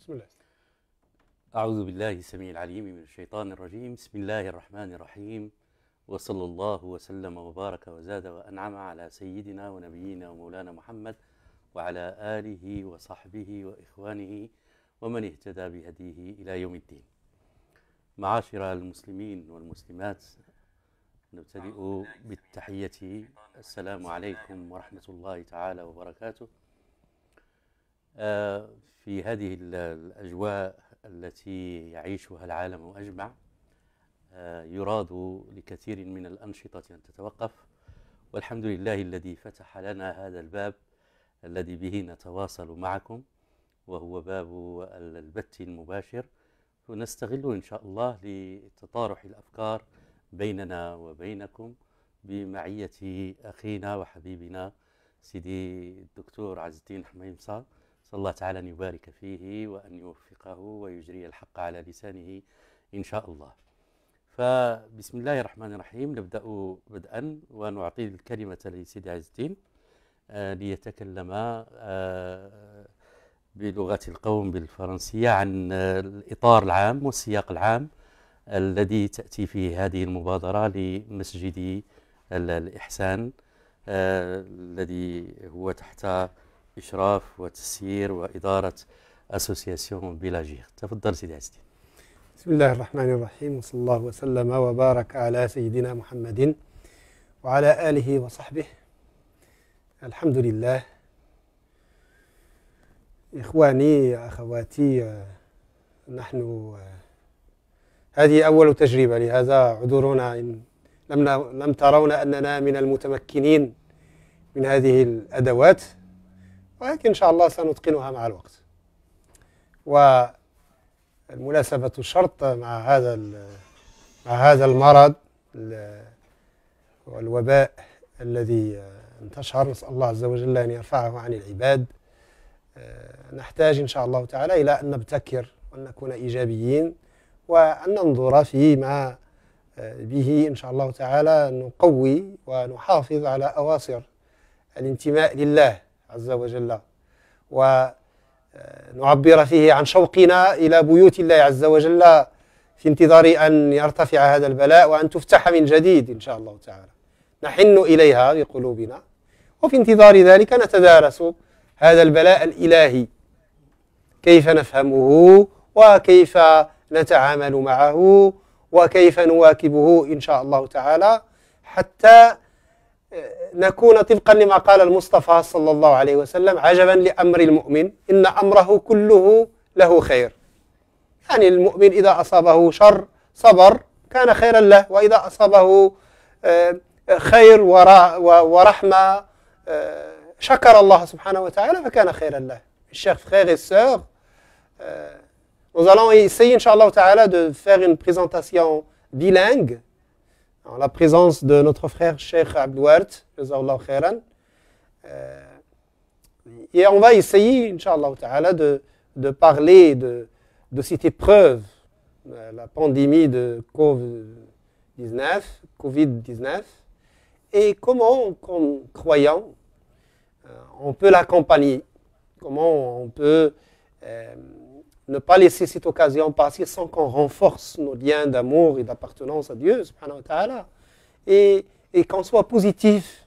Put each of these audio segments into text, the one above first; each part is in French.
بسم الله. أعوذ بالله السميع العليم من الشيطان الرجيم. بسم الله الرحمن الرحيم، وصلى الله وسلم وبارك وزاد وأنعم على سيدنا ونبينا ومولانا محمد وعلى آله وصحبه وإخوانه ومن اهتدى بهديه إلى يوم الدين. معاشر المسلمين والمسلمات، نبتدئ بالتحية. السلام عليكم ورحمة الله تعالى وبركاته. في هذه الأجواء التي يعيشها العالم أجمع، يراد لكثير من الأنشطة أن تتوقف، والحمد لله الذي فتح لنا هذا الباب الذي به نتواصل معكم، وهو باب البث المباشر. ونستغل إن شاء الله لتطارح الأفكار بيننا وبينكم بمعية أخينا وحبيبنا سيدي الدكتور عز الدين حميمصة. صلى الله تعالى أن يبارك فيه وأن يوفقه ويجري الحق على لسانه إن شاء الله. فبسم الله الرحمن الرحيم، نبدأ بدءا ونعطي الكلمة لسيدي عز الدين ليتكلم بلغة القوم بالفرنسية عن الإطار العام والسياق العام الذي تأتي فيه هذه المبادرة لمسجد الإحسان، الذي هو تحت إشراف وتسيير وإدارة أسوسياسيون بيلاجير. تفضل سيدي عز الدين. بسم الله الرحمن الرحيم، وصلى الله وسلم وبارك على سيدنا محمد وعلى آله وصحبه. الحمد لله. إخواني أخواتي، نحن هذه أول تجربة، لهذا اعذرونا إن لم ترون أننا من المتمكنين من هذه الأدوات، ولكن إن شاء الله سنتقنها مع الوقت. والمناسبة الشرط مع هذا المرض والوباء الذي انتشر، نسأل الله عز وجل أن يرفعه عن العباد. نحتاج إن شاء الله تعالى إلى أن نبتكر وأن نكون إيجابيين، وأن ننظر فيما به إن شاء الله تعالى نقوي ونحافظ على أواصر الانتماء لله عز وجل، ونعبر فيه عن شوقنا إلى بيوت الله عز وجل في انتظار أن يرتفع هذا البلاء وأن تفتح من جديد إن شاء الله تعالى. نحن إليها بقلوبنا، وفي انتظار ذلك نتدارس هذا البلاء الإلهي، كيف نفهمه وكيف نتعامل معه وكيف نواكبه إن شاء الله تعالى، حتى نكون طبقا لما قال المصطفى صلى الله عليه وسلم: عجبا لأمر المؤمن إن أمره كله له خير. يعني المؤمن إذا أصابه شر صبر كان خيرا له، وإذا أصابه خير ورحمة شكر الله سبحانه وتعالى فكان خيرا له. Chers frères et sœurs, nous allons essayer Inch'Allah Ta'ala de faire une présentation bilingue en la présence de notre frère Cheikh Abdouart, Jazakallahu khairan. Et on va essayer Inch'Allah Ta'ala de parler de cette épreuve, la pandémie de Covid-19, et comment, comme croyants, on peut l'accompagner, comment on peut ne pas laisser cette occasion passer sans qu'on renforce nos liens d'amour et d'appartenance à Dieu, subhanahu wa ta'ala, et qu'on soit positif,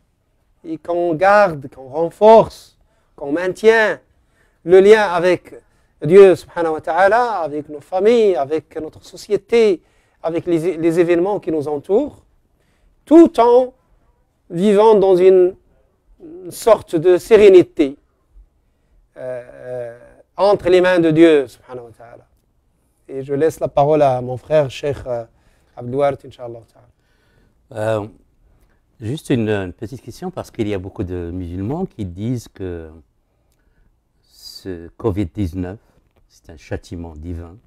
et qu'on garde, qu'on renforce, qu'on maintient le lien avec Dieu, subhanahu wa ta'ala, avec nos familles, avec notre société, avec les événements qui nous entourent, tout en vivant dans une sorte de sérénité entre les mains de Dieu, subhanahu wa ta'ala. Et je laisse la parole à mon frère, Cheikh Abdouart, Inch'Allah ta'ala. Juste une petite question, parce qu'il y a beaucoup de musulmans qui disent que ce Covid-19, c'est un châtiment divin.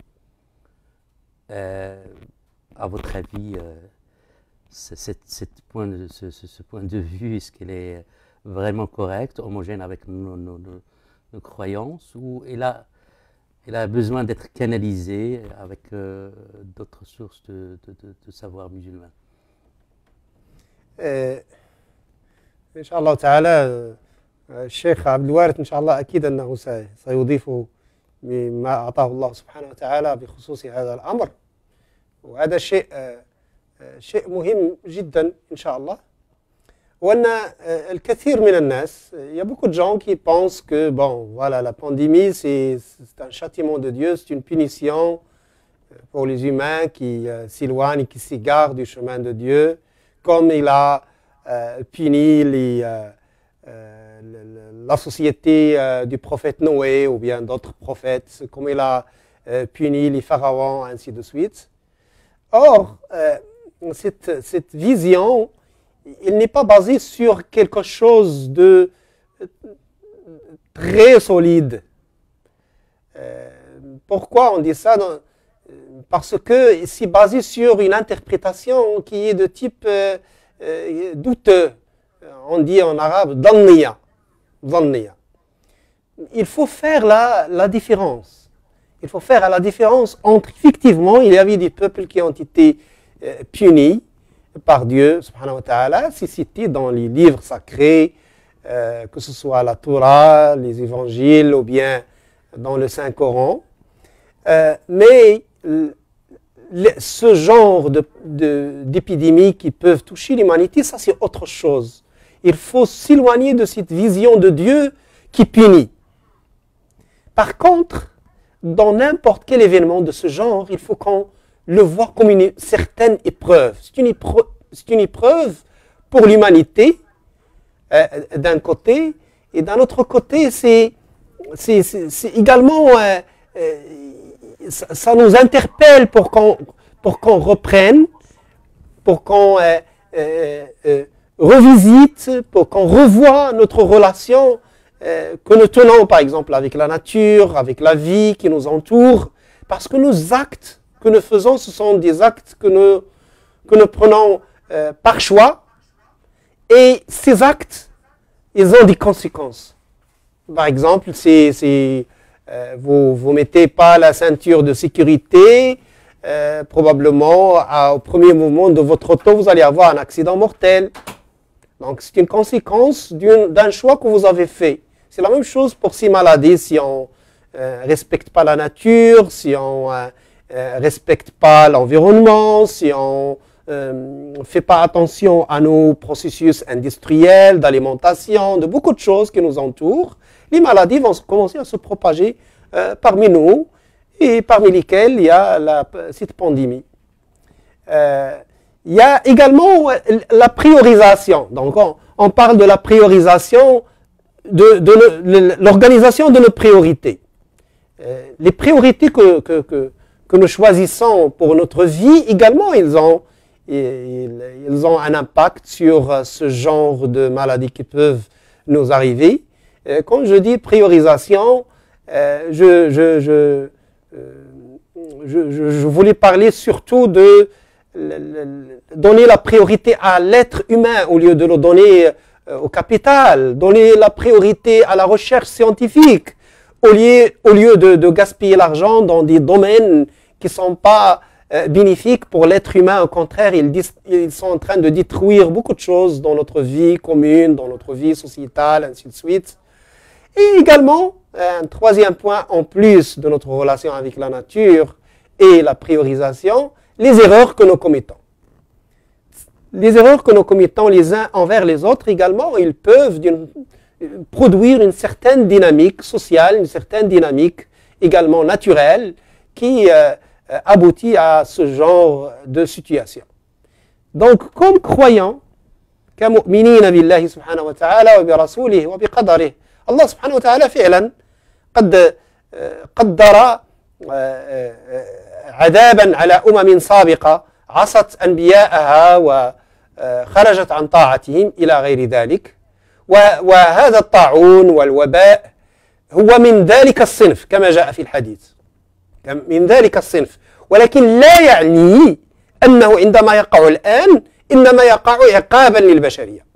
À votre avis, ce point de vue, est-ce qu'il est vraiment correct, homogène avec nos croyances, ou il a besoin d'être canalisé avec d'autres sources de savoir musulman? إن شاء الله تعالى الشيخ عبد الوارث إن شاء الله أكيد أنه سيضيف مما أعطاه الله سبحانه وتعالى بخصوص هذا الأمر. وهذا شيء مهم جدا إن شاء الله. وأن الكثير من الناس, il y a beaucoup de gens qui pensent que bon, voilà, la pandémie c'est un châtiment de Dieu, c'est une punition pour les humains qui s'éloignent, qui s'égarent du chemin de Dieu, comme il a puni la société du prophète Noé ou bien d'autres prophètes, comme il a puni les pharaons, ainsi de suite. Or, cette vision, il n'est pas basé sur quelque chose de très solide. Pourquoi on dit ça? Parce que c'est basé sur une interprétation qui est de type douteux. On dit en arabe dhanniya. Il faut faire la différence. Il faut faire la différence entre, effectivement, il y avait des peuples qui ont été punis par Dieu, subhanahu wa ta'ala, c'est cité dans les livres sacrés, que ce soit la Torah, les évangiles ou bien dans le Saint-Coran. Mais ce genre d'épidémies qui peuvent toucher l'humanité, ça c'est autre chose. Il faut s'éloigner de cette vision de Dieu qui punit. Par contre, dans n'importe quel événement de ce genre, il faut qu'on le voit comme une certaine épreuve. C'est une épreuve pour l'humanité, d'un côté, et d'un autre côté, c'est également, ça nous interpelle pour qu'on reprenne, pour qu'on revisite, pour qu'on revoie notre relation que nous tenons, par exemple, avec la nature, avec la vie qui nous entoure, parce que nos actes que nous faisons, ce sont des actes que nous prenons par choix, et ces actes, ils ont des conséquences. Par exemple, vous mettez pas la ceinture de sécurité, probablement au premier mouvement de votre auto, vous allez avoir un accident mortel. Donc c'est une conséquence d'un choix que vous avez fait. C'est la même chose pour ces maladies, si on respecte pas la nature, si on respecte pas l'environnement, si on fait pas attention à nos processus industriels, d'alimentation, de beaucoup de choses qui nous entourent, les maladies vont commencer à se propager parmi nous, et parmi lesquelles il y a cette pandémie. Il y a également la priorisation. Donc on parle de la priorisation, de l'organisation de nos priorités. Les priorités que nous choisissons pour notre vie, également, ils ont un impact sur ce genre de maladies qui peuvent nous arriver. Quand je dis priorisation, je voulais parler surtout de donner la priorité à l'être humain au lieu de le donner au capital, donner la priorité à la recherche scientifique au lieu de gaspiller l'argent dans des domaines qui ne sont pas bénéfiques pour l'être humain. Au contraire, ils sont en train de détruire beaucoup de choses dans notre vie commune, dans notre vie sociétale, ainsi de suite. Et également, un troisième point en plus de notre relation avec la nature et la priorisation, les erreurs que nous commettons. Les erreurs que nous commettons les uns envers les autres également, ils peuvent produire une certaine dynamique sociale, une certaine dynamique également naturelle qui aboutit à ce genre de situation. Donc, comme croyants, كمؤمنين بالله سبحانه وتعالى وبرسوله وبقدره, الله سبحانه وتعالى فعلا قد قدر عذابا على أمم سابقة عصت أنبياءها وخرجت عن طاعتهم إلى غير ذلك, وهذا الطاعون والوباء هو من ذلك الصنف كما جاء في الحديث, من ذلك الصنف, ولكن لا يعني أنه عندما يقع الآن إنما يقع عقابا للبشرية,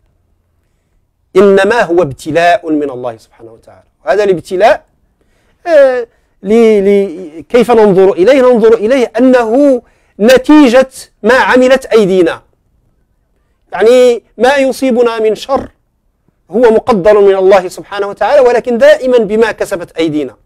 إنما هو ابتلاء من الله سبحانه وتعالى. هذا الابتلاء كيف ننظر إليه؟ ننظر إليه أنه نتيجة ما عملت أيدينا, يعني ما يصيبنا من شر هو مقدر من الله سبحانه وتعالى, ولكن دائما بما كسبت أيدينا.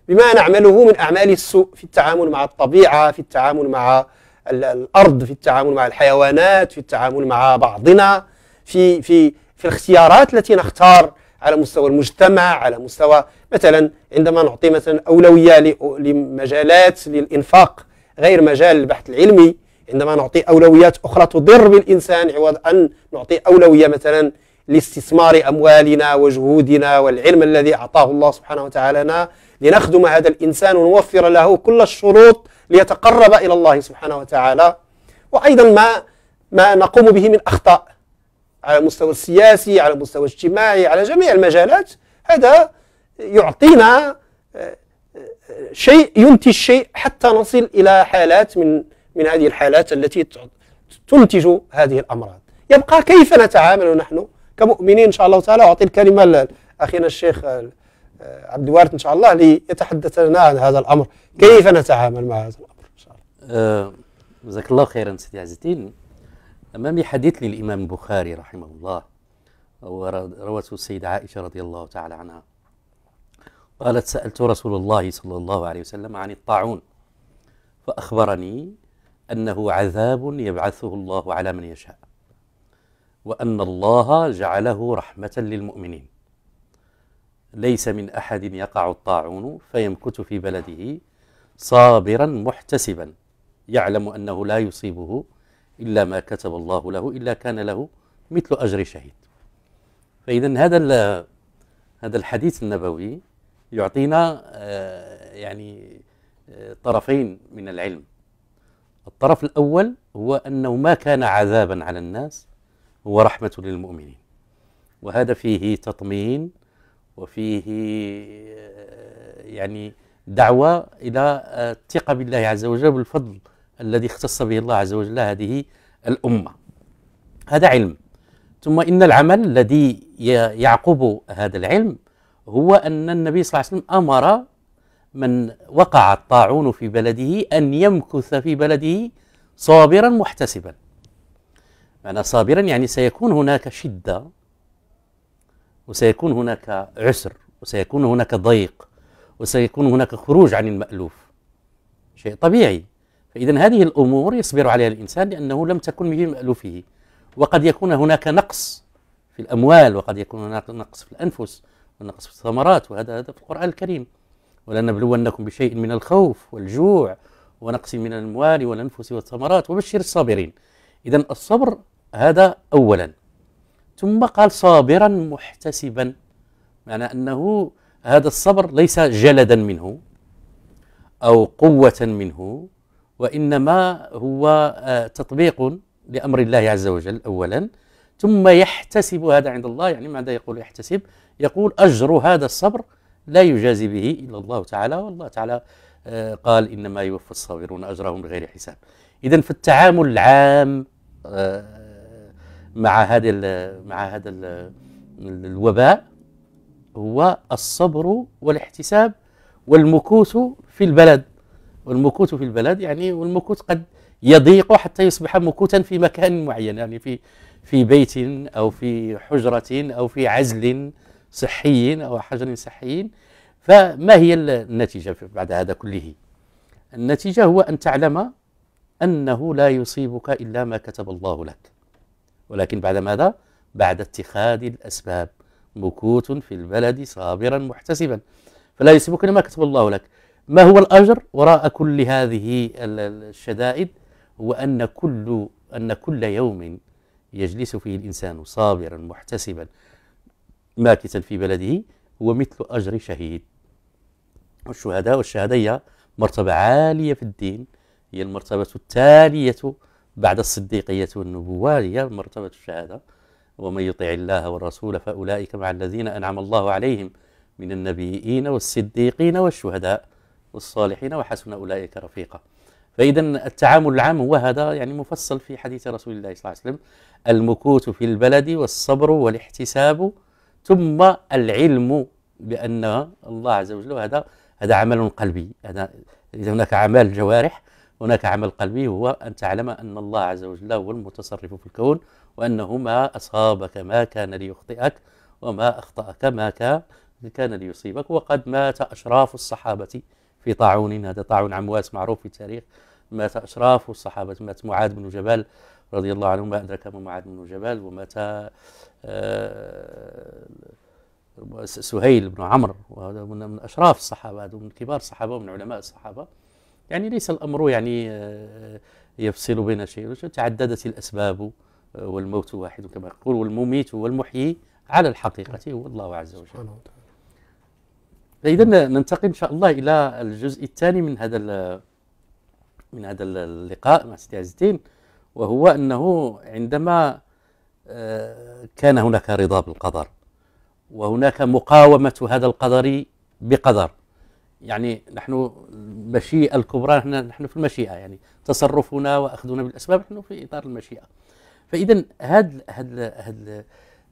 بما نعمله من أعمال السوء في التعامل مع الطبيعة، في التعامل مع الأرض، في التعامل مع الحيوانات، في التعامل مع بعضنا، في الاختيارات التي نختار على مستوى المجتمع، على مستوى مثلا عندما نعطي مثلا أولوية لمجالات للإنفاق غير مجال البحث العلمي، عندما نعطي أولويات أخرى تضر بالإنسان عوض أن نعطي أولوية مثلا لاستثمار أموالنا وجهودنا والعلم الذي أعطاه الله سبحانه وتعالى لنا لنخدم هذا الإنسان ونوفر له كل الشروط ليتقرب إلى الله سبحانه وتعالى. وأيضا ما نقوم به من أخطاء على المستوى السياسي، على المستوى الاجتماعي، على جميع المجالات، هذا يعطينا شيء ينتج شيء حتى نصل إلى حالات من هذه الحالات التي تنتج هذه الأمراض. يبقى كيف نتعامل نحن كمؤمنين إن شاء الله تعالى. أعطي الكلمة لأخينا الشيخ عبد الوارث إن شاء الله ليتحدث لنا عن هذا الأمر، كيف نتعامل مع هذا الأمر إن شاء الله. جزاك الله خيرا سيدي عز الدين. أمامي حديث للإمام البخاري رحمه الله، وروته السيدة عائشة رضي الله تعالى عنها، قالت: سألت رسول الله صلى الله عليه وسلم عن الطاعون فأخبرني أنه عذاب يبعثه الله على من يشاء، وأن الله جعله رحمة للمؤمنين، ليس من أحد يقع الطاعون فيمكث في بلده صابرا محتسبا يعلم أنه لا يصيبه إلا ما كتب الله له إلا كان له مثل أجر شهيد. فإذا هذا الحديث النبوي يعطينا يعني طرفين من العلم. الطرف الأول هو أنه ما كان عذابا على الناس، هو رحمة للمؤمنين، وهذا فيه تطمين وفيه يعني دعوة إلى الثقة بالله عز وجل بالفضل الذي اختص به الله عز وجل هذه الأمة. هذا علم. ثم إن العمل الذي يعقب هذا العلم هو أن النبي صلى الله عليه وسلم أمر من وقع الطاعون في بلده أن يمكث في بلده صابرا محتسبا. معنى صابرا يعني سيكون هناك شدة، وسيكون هناك عسر، وسيكون هناك ضيق، وسيكون هناك خروج عن المألوف، شيء طبيعي. فإذا هذه الأمور يصبر عليها الإنسان لأنه لم تكن من مألوفه. وقد يكون هناك نقص في الأموال، وقد يكون هناك نقص في الأنفس، ونقص في الثمرات، وهذا في القرآن الكريم: ولنبلونكم بشيء من الخوف والجوع ونقص من الأموال والأنفس والثمرات وبشر الصابرين. إذا الصبر هذا أولا. ثم قال صابرا محتسبا، معنى أنه هذا الصبر ليس جلدا منه أو قوة منه، وإنما هو تطبيق لأمر الله عز وجل أولا. ثم يحتسب هذا عند الله. يعني ماذا يقول يحتسب؟ يقول أجر هذا الصبر لا يجازي به إلا الله تعالى، والله تعالى قال: إنما يوفى الصابرون أجرهم بغير حساب. إذن في التعامل العام مع هذا الوباء هو الصبر والاحتساب والمكوث في البلد. والمكوث في البلد يعني والمكوث قد يضيق حتى يصبح مكوثا في مكان معين، يعني في بيت أو في حجرة أو في عزل صحي أو حجر صحي. فما هي النتيجة بعد هذا كله؟ النتيجة هو أن تعلم أنه لا يصيبك إلا ما كتب الله لك، ولكن بعد ماذا؟ بعد اتخاذ الأسباب. مكوث في البلد صابرا محتسبا، فلا يصيبك إلا ما كتب الله لك. ما هو الأجر وراء كل هذه الشدائد؟ هو أن كل يوم يجلس فيه الإنسان صابرا محتسبا ماكثا في بلده هو مثل أجر شهيد. والشهادة هي مرتبة عالية في الدين، هي المرتبة التالية بعد الصديقية والنبوة، هي مرتبة الشهادة. ومن يطع الله والرسول فأولئك مع الذين أنعم الله عليهم من النبيين والصديقين والشهداء والصالحين وحسن أولئك رفيقا. فإذا التعامل العام هو هذا، يعني مفصل في حديث رسول الله صلى الله عليه وسلم: المكوث في البلد والصبر والاحتساب، ثم العلم بأن الله عز وجل هذا عمل قلبي. إذا هناك أعمال جوارح، هناك عمل قلبي، هو أن تعلم أن الله عز وجل هو المتصرف في الكون، وأنه ما أصابك ما كان ليخطئك، وما أخطأك كان ليصيبك. وقد مات أشراف الصحابة في طاعون، هذا طاعون عمواس معروف في التاريخ، مات أشراف الصحابة، مات معاذ بن جبل رضي الله عنه، ما أدرك ما معاذ بن جبل، ومات سهيل بن عمرو، وهذا من أشراف الصحابة، هذا من كبار الصحابة ومن علماء الصحابة. يعني ليس الأمر يعني يفصل بين شيء، تعددت الأسباب والموت واحد كما يقول، والمميت والمحيي على الحقيقة هو الله عز وجل. فإذا ننتقل إن شاء الله إلى الجزء الثاني من هذا اللقاء مع سيدي عز الدين، وهو أنه عندما كان هناك رضا بالقدر وهناك مقاومة هذا القدر بقدر، يعني نحن المشيئة الكبرى، نحن في المشيئة، يعني تصرفنا وأخذنا بالأسباب نحن في إطار المشيئة. فإذا هذا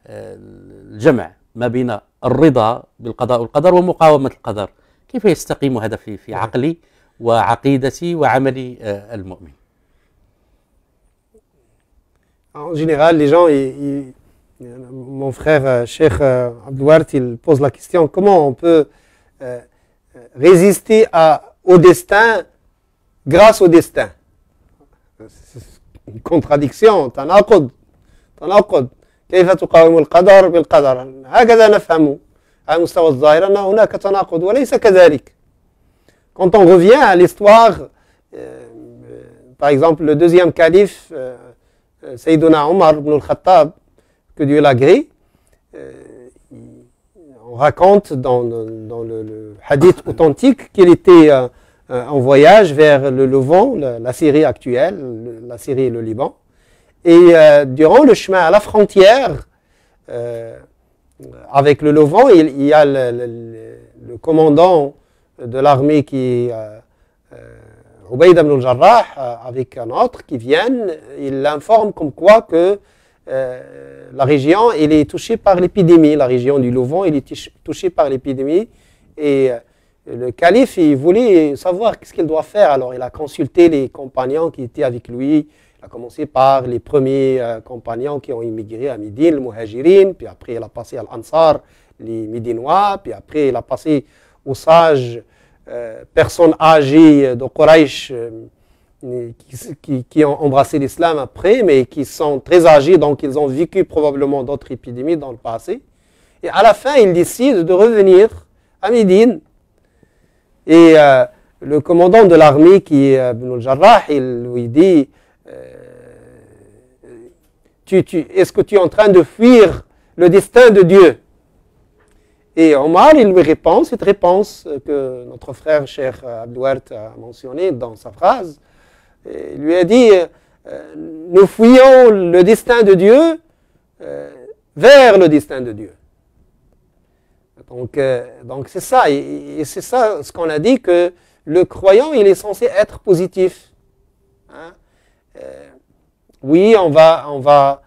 الجمع ما بين الرضا بالقضاء والقدر ومقاومة القدر، كيف يستقيم هذا في عقلي وعقيدتي وعمل المؤمن؟ En général, les gens, mon frère Cheikh Abdouart, il pose la question, comment on peut résister au destin grâce au destin? C'est une contradiction, تناقض. كيف تقاوم القدر بالقدر؟ هكذا نفهم على مستوى الظاهر أن هناك تناقض، وليس كذلك. Quand on revient à l'histoire, par exemple, le deuxième calife, Sayyiduna Omar ibn al-Khattab, que Dieu l'agrée, on raconte dans le hadith authentique qu'il était en voyage vers le Levant, la Syrie actuelle, la Syrie et le Liban. Et durant le chemin à la frontière avec le Levant, il y a le commandant de l'armée qui est Ubayd ibn al-Jarrah avec un autre qui viennent. Il l'informe comme quoi que la région elle est touchée par l'épidémie. La région du Levant elle est touchée par l'épidémie. Et le calife il voulait savoir qu'est-ce qu'il doit faire. Alors il a consulté les compagnons qui étaient avec lui. Il a commencé par les premiers compagnons qui ont immigré à Médine, le Muhajirin, puis après il a passé à l'Ansar, les Médinois, puis après il a passé aux sages, personnes âgées de Quraysh qui ont embrassé l'islam après, mais qui sont très âgés, donc ils ont vécu probablement d'autres épidémies dans le passé. Et à la fin, il décide de revenir à Médine. Et le commandant de l'armée, qui est Ibn al-Jarrah, il lui dit est-ce que tu es en train de fuir le destin de Dieu? Et Omar, il lui répond cette réponse que notre frère Cheikh Abdouart a mentionnée dans sa phrase. Il lui a dit nous fuyons le destin de Dieu vers le destin de Dieu. Donc c'est ça, et c'est ça ce qu'on a dit, que le croyant, il est censé être positif. Hein? Oui, on va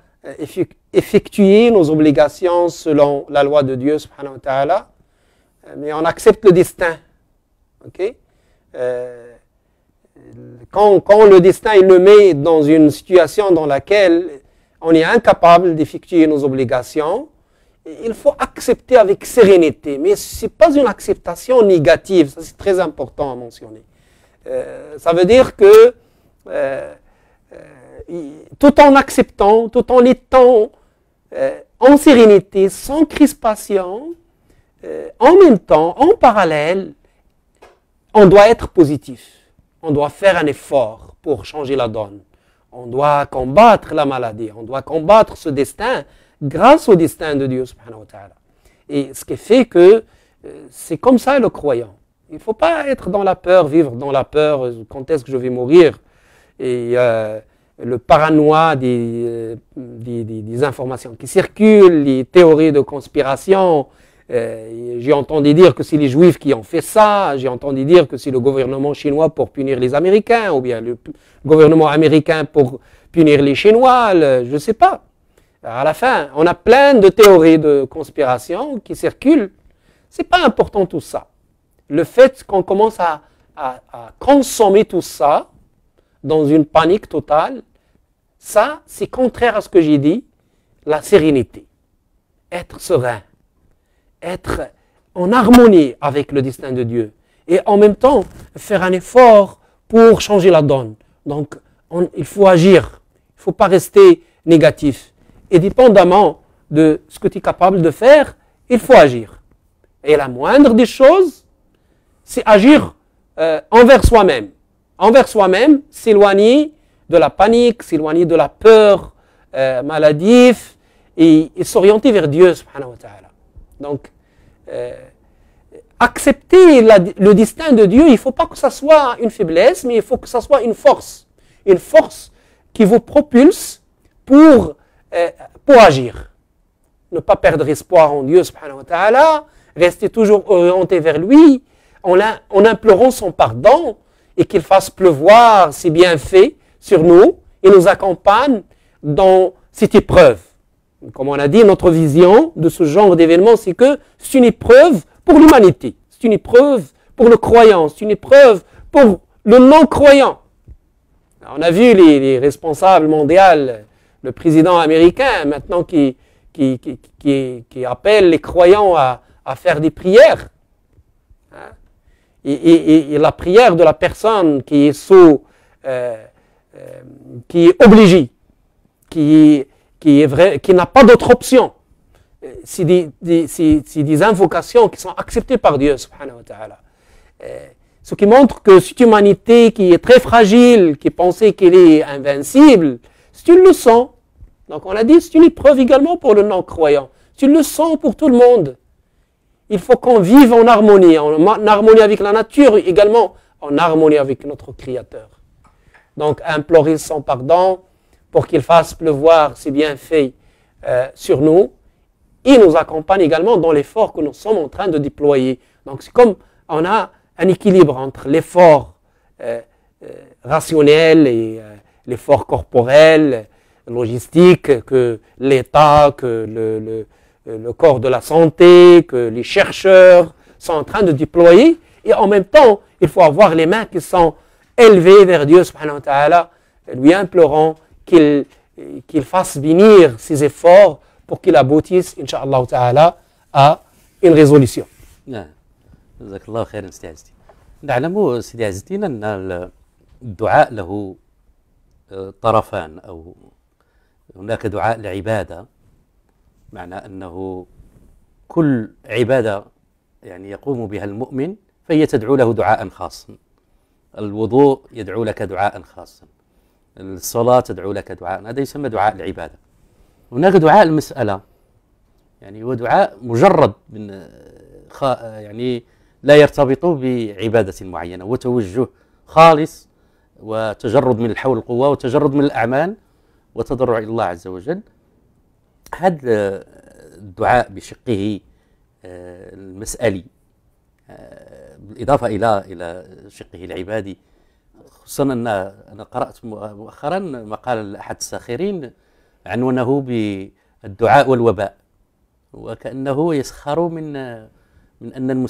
effectuer nos obligations selon la loi de Dieu, subhanahu wa ta'ala, mais on accepte le destin. Okay? Quand le destin il nous met dans une situation dans laquelle on est incapable d'effectuer nos obligations, il faut accepter avec sérénité, mais ce n'est pas une acceptation négative, ça c'est très important à mentionner. Ça veut dire que tout en acceptant, tout en étant en sérénité, sans crispation, en même temps, en parallèle, on doit être positif. On doit faire un effort pour changer la donne. On doit combattre la maladie, on doit combattre ce destin grâce au destin de Dieu, subhanahu wa ta'ala. Et ce qui fait que c'est comme ça le croyant. Il ne faut pas être dans la peur, vivre dans la peur, quand est-ce que je vais mourir, et le paranoïa des informations qui circulent, les théories de conspiration. J'ai entendu dire que c'est les Juifs qui ont fait ça, j'ai entendu dire que c'est le gouvernement chinois pour punir les Américains, ou bien le gouvernement américain pour punir les Chinois, je ne sais pas. À la fin, on a plein de théories de conspiration qui circulent. Ce n'est pas important tout ça. Le fait qu'on commence à consommer tout ça dans une panique totale, ça, c'est contraire à ce que j'ai dit, la sérénité. Être serein, être en harmonie avec le destin de Dieu et en même temps faire un effort pour changer la donne. Donc, il faut agir, il ne faut pas rester négatif. Et dépendamment de ce que tu es capable de faire, il faut agir. Et la moindre des choses, c'est agir envers soi-même. Envers soi-même, s'éloigner de la panique, s'éloigner de la peur maladive et s'orienter vers Dieu, subhanahu wa ta'ala. Donc, accepter le destin de Dieu, il ne faut pas que ça soit une faiblesse, mais il faut que ça soit une force qui vous propulse pour agir. Ne pas perdre espoir en Dieu, subhanahu wa ta'ala, rester toujours orienté vers lui, en implorant son pardon et qu'il fasse pleuvoir ses bienfaits sur nous et nous accompagne dans cette épreuve. Comme on a dit, notre vision de ce genre d'événement, c'est que c'est une épreuve pour l'humanité, c'est une épreuve pour le croyant, c'est une épreuve pour le non-croyant. On a vu les responsables mondiaux, le président américain maintenant qui appelle les croyants à faire des prières. Et la prière de la personne qui est qui est obligée, qui n'a pas d'autre option. C'est des invocations qui sont acceptées par Dieu, subhanahu wa ta'ala. Ce qui montre que cette humanité qui est très fragile, qui pensait qu'elle est invincible, c'est une leçon. Donc on a dit, c'est une épreuve également pour le non-croyant. C'est une leçon pour tout le monde. Il faut qu'on vive en harmonie avec la nature, également en harmonie avec notre Créateur. Donc implorer son pardon pour qu'il fasse pleuvoir ses bienfaits sur nous et nous accompagne également dans l'effort que nous sommes en train de déployer. Donc c'est comme on a un équilibre entre l'effort rationnel et l'effort corporel, logistique, que l'État, que le corps de la santé, que les chercheurs sont en train de déployer. Et en même temps, il faut avoir les mains qui sont élevées vers Dieu, subhanahu wa ta'ala, lui implorant qu'il fasse venir ses efforts pour qu'il aboutisse, incha'Allah ta'ala, à une résolution. جزاك الله خيرا سيدي عزتي. نعلم سيدي عزتي أن الدعاء له طرفان، أو هناك دعاء لعبادة، معنى أنه كل عبادة يعني يقوم بها المؤمن فهي تدعو له دعاء خاصا. الوضوء يدعو لك دعاء خاصا، الصلاة تدعو لك دعاء، هذا يسمى دعاء العبادة. هناك دعاء المسألة، يعني هو دعاء مجرد من يعني لا يرتبط بعبادة معينة، وتوجه خالص وتجرد من الحول والقوة وتجرد من الأعمال وتضرع إلى الله عز وجل. هذا الدعاء بشقه المسألي بالإضافة إلى شقه العبادي، خصوصا أن أنا قرأت مؤخرا مقال لأحد الساخرين عنونه بالدعاء والوباء، وكأنه يسخر من أن